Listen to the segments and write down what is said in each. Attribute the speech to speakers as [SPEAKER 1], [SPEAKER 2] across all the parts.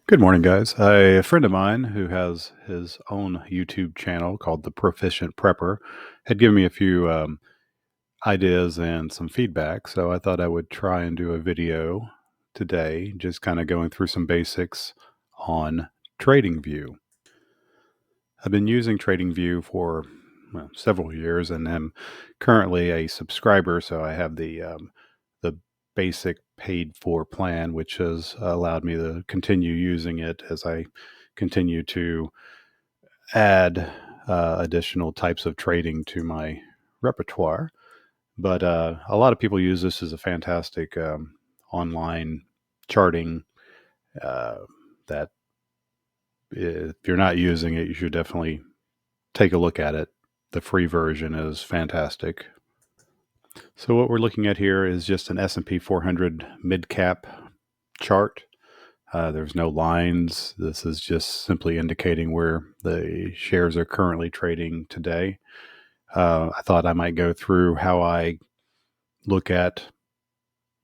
[SPEAKER 1] Good morning, guys. A friend of mine who has his own YouTube channel called The Proficient Prepper had given me a few ideas and some feedback. So I thought I would try and do a video today, just kind of going through some basics on TradingView. I've been using TradingView for several years and am currently a subscriber. So I have the basic paid for plan, which has allowed me to continue using it as I continue to add additional types of trading to my repertoire. But a lot of people use this as a fantastic online charting uh, that if you're not using it, you should definitely take a look at it. The free version is fantastic. So what we're looking at here is just an S&P 400 mid cap chart. There's no lines. This is just simply indicating where the shares are currently trading today. I thought I might go through how I look at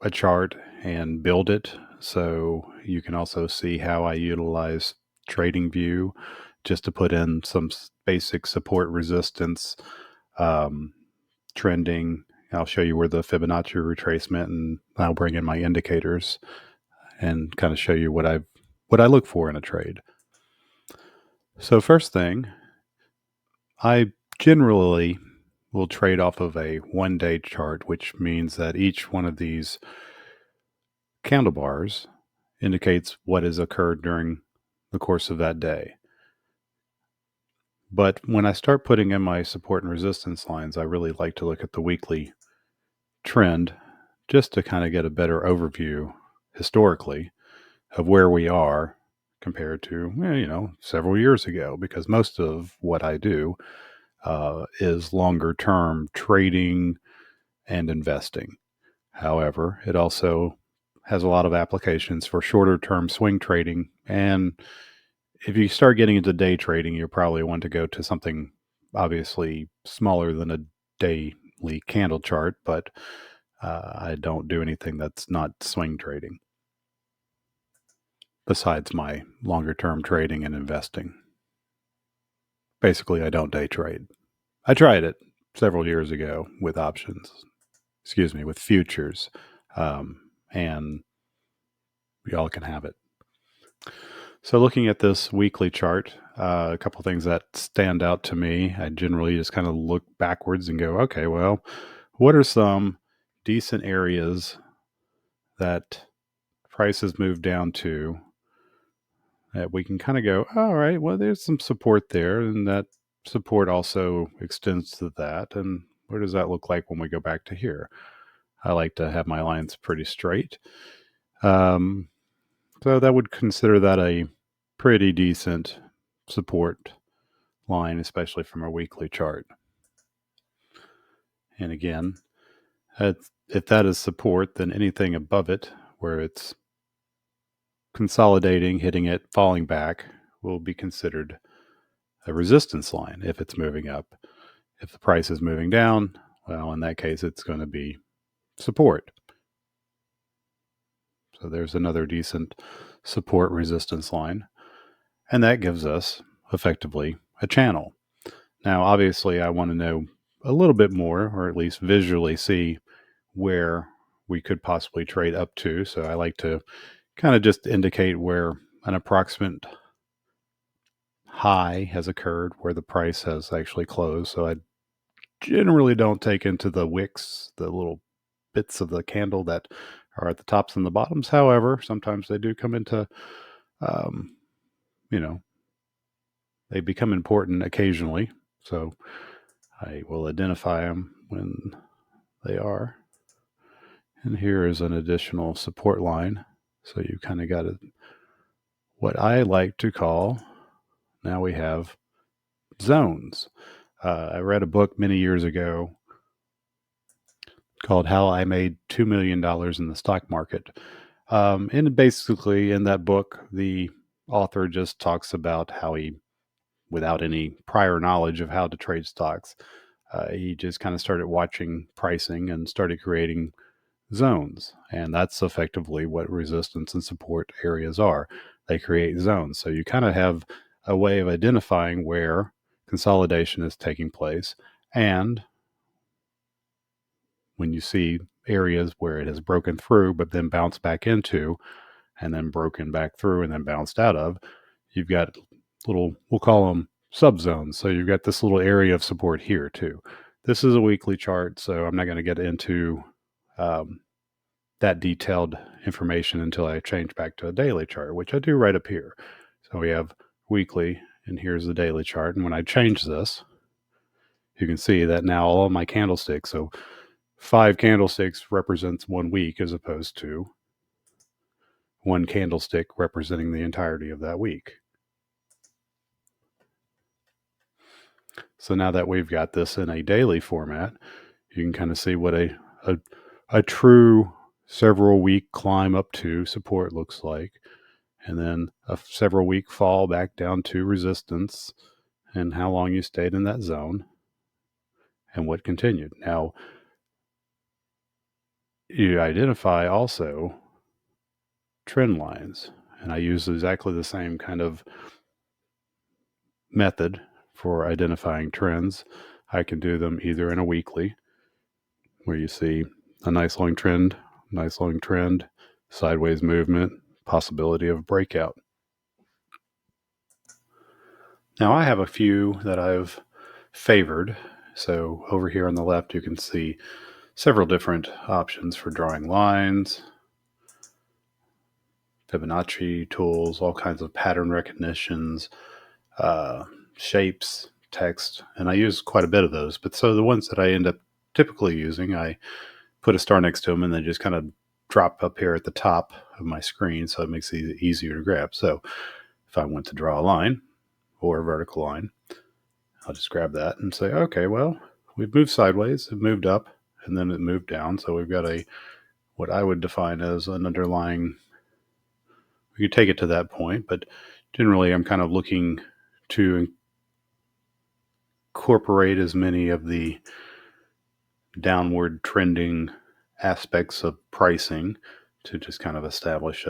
[SPEAKER 1] a chart and build it, so you can also see how I utilize TradingView just to put in some basic support resistance, um, trending. I'll show you where the Fibonacci retracement, and I'll bring in my indicators and kind of show you what I look for in a trade. So first thing, I generally will trade off of a 1-day chart, which means that each one of these candle bars indicates what has occurred during the course of that day. But when I start putting in my support and resistance lines, I really like to look at the weekly trend just to kind of get a better overview historically of where we are compared to, several years ago, because most of what I do is longer term trading and investing. However, it also has a lot of applications for shorter term swing trading. And if you start getting into day trading, you probably want to go to something obviously smaller than a daily candle chart, but I don't do anything that's not swing trading besides my longer term trading and investing. Basically, I don't day trade. I tried it several years ago with with futures, and y'all can have it. So, looking at this weekly chart, a couple things that stand out to me. I generally just kind of look backwards and go, okay, well, what are some decent areas that prices move down to that we can kind of go, all right, well, there's some support there, and that support also extends to that. And what does that look like when we go back to here? I like to have my lines pretty straight. Um, so that would consider that a pretty decent support line, especially from a weekly chart. And again, if that is support, then anything above it, where it's consolidating, hitting it, falling back, will be considered a resistance line if it's moving up. If the price is moving down, well, in that case, it's going to be support. So there's another decent support resistance line. And that gives us effectively a channel. Now, obviously, I want to know a little bit more, or at least visually see where we could possibly trade up to. So I like to kind of just indicate where an approximate high has occurred, where the price has actually closed. So I generally don't take into the wicks, the little bits of the candle that are at the tops and the bottoms. However, sometimes they do come into, um, you know, they become important occasionally. So I will identify them when they are. And here is an additional support line. So you kind of got what I like to call, now we have zones. I read a book many years ago called How I Made $2 Million in the Stock Market. And basically, in that book, the author just talks about how he, without any prior knowledge of how to trade stocks, he just kind of started watching pricing and started creating zones. And that's effectively what resistance and support areas are. They create zones. So you kind of have a way of identifying where consolidation is taking place. And when you see areas where it has broken through, but then bounced back into, and then broken back through, and then bounced out of, you've got little, we'll call them subzones. So you've got this little area of support here too. This is a weekly chart, so I'm not going to get into um, that detailed information until I change back to a daily chart, which I do right up here. So we have weekly, and here's the daily chart. And when I change this, you can see that now all of my candlesticks, so 5 candlesticks represents 1 week as opposed to 1 candlestick representing the entirety of that week. So now that we've got this in a daily format, you can kind of see what a true several week climb up to support looks like, and then a several week fall back down to resistance, and how long you stayed in that zone and what continued. Now, you identify also trend lines, and I use exactly the same kind of method for identifying trends. I can do them either in a weekly, where you see a nice long trend, sideways movement, possibility of breakout. Now I have a few that I've favored. So over here on the left, you can see several different options for drawing lines, Fibonacci tools, all kinds of pattern recognitions, uh, shapes, text, and I use quite a bit of those. But so the ones that I end up typically using, I put a star next to them and then just kind of drop up here at the top of my screen, so it makes it easier to grab. So if I want to draw a line or a vertical line, I'll just grab that and say, okay, well, we've moved sideways, it moved up, and then it moved down. So we've got a what I would define as an underlying. We could take it to that point, but generally, I'm kind of looking to incorporate as many of the downward trending aspects of pricing to just kind of establish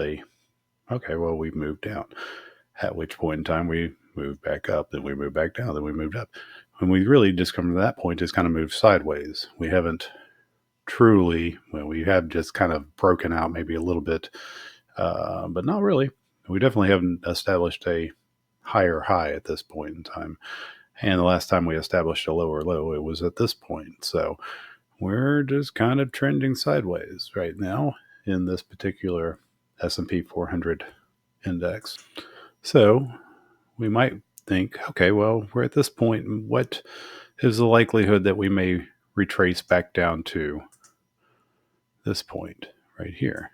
[SPEAKER 1] okay, well, we've moved down. At which point in time we moved back up, then we moved back down, then we moved up. When we really just come to that point, it's kind of moved sideways. We haven't truly, well, we have just kind of broken out maybe a little bit, but not really. We definitely haven't established a higher high at this point in time. And the last time we established a lower low, it was at this point. So we're just kind of trending sideways right now in this particular S&P 400 index. So we might think, okay, well, we're at this point. What is the likelihood that we may retrace back down to this point right here?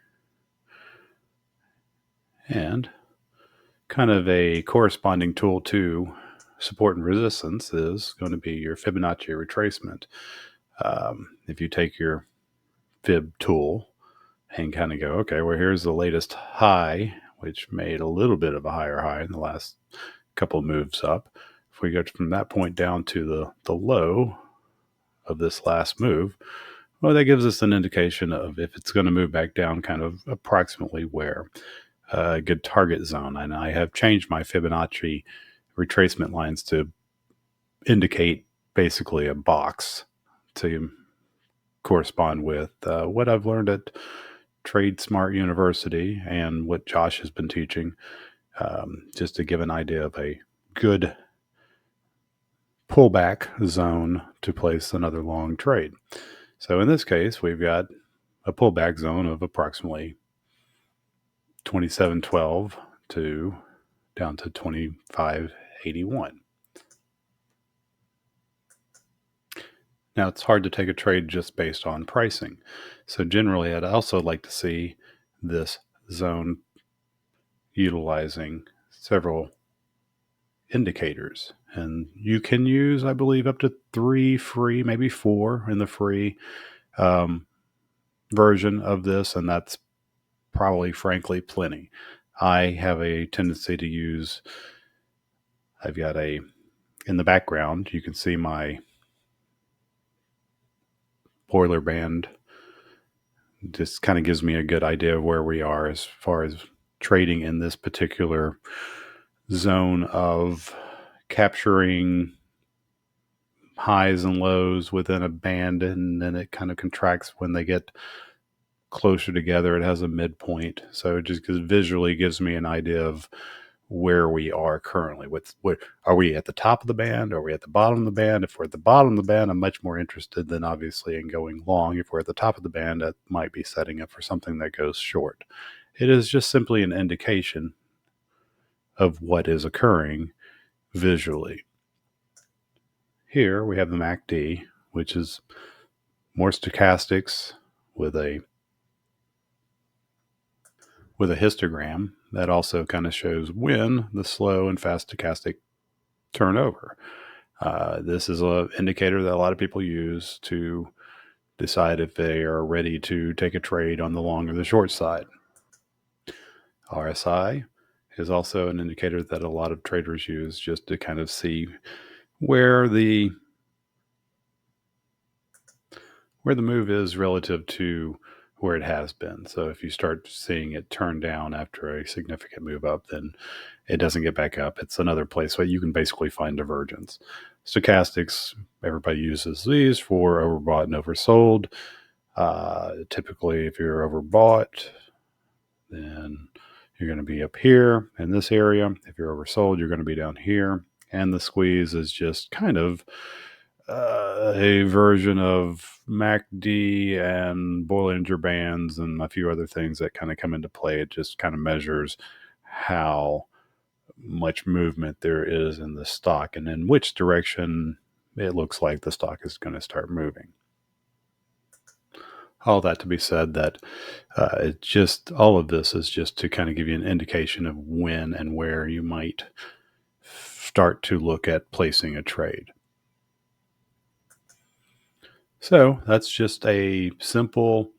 [SPEAKER 1] And kind of a corresponding tool to support and resistance is going to be your Fibonacci retracement. If you take your Fib tool and kind of go, okay, well, here's the latest high, which made a little bit of a higher high in the last couple of moves up. If we go from that point down to the low of this last move, well, that gives us an indication of if it's going to move back down, kind of approximately where a good target zone. And I have changed my Fibonacci retracement lines to indicate basically a box to correspond with what I've learned at Trade Smart University and what Josh has been teaching, just to give an idea of a good pullback zone to place another long trade. So in this case, we've got a pullback zone of approximately 27.12 to down to 25.81. Now, it's hard to take a trade just based on pricing. So generally, I'd also like to see this zone utilizing several indicators. And you can use, I believe, up to 3 free, maybe 4 in the free version of this. And that's probably, frankly, plenty. I have a tendency to use, I've got in the background, you can see my boiler band Just kind of gives me a good idea of where we are as far as trading in this particular zone of capturing highs and lows within a band, and then it kind of contracts when they get closer together. It has a midpoint, so it just visually gives me an idea of where we are currently. What are we at the top of the band? Are we at the bottom of the band? If we're at the bottom of the band, I'm much more interested than obviously in going long. If we're at the top of the band, that might be setting up for something that goes short. It is just simply an indication of what is occurring visually. Here we have the MACD, which is more stochastics with a histogram that also kind of shows when the slow and fast stochastic turnover. This is an indicator that a lot of people use to decide if they are ready to take a trade on the long or the short side. RSI is also an indicator that a lot of traders use just to kind of see where the move is relative to where it has been. So if you start seeing it turn down after a significant move up, then it doesn't get back up. It's another place where you can basically find divergence. Stochastics, everybody uses these for overbought and oversold. Typically, if you're overbought, then you're going to be up here in this area. If you're oversold, you're going to be down here. And the squeeze is just kind of a version of MACD and Bollinger Bands and a few other things that kind of come into play. It just kind of measures how much movement there is in the stock and in which direction it looks like the stock is going to start moving. All that to be said that all of this is just to kind of give you an indication of when and where you might start to look at placing a trade. So that's just a simple,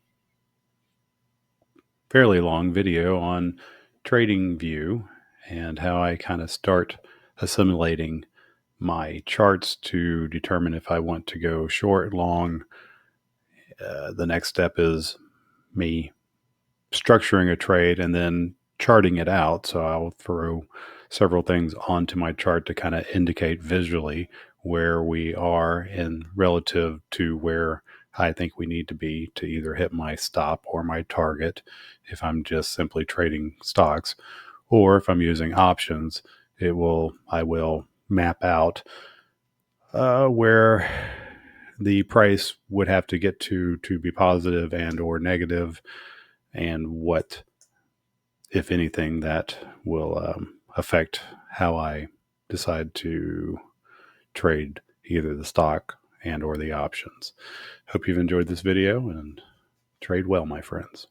[SPEAKER 1] fairly long video on TradingView and how I kind of start assimilating my charts to determine if I want to go short, long. The next step is me structuring a trade and then charting it out. So I'll throw several things onto my chart to kind of indicate visually where we are in relative to where I think we need to be to either hit my stop or my target if I'm just simply trading stocks, or if I'm using options, I will map out where the price would have to get to be positive and or negative, and what, if anything, that will affect how I decide to trade either the stock and or the options. Hope you've enjoyed this video and trade well, my friends.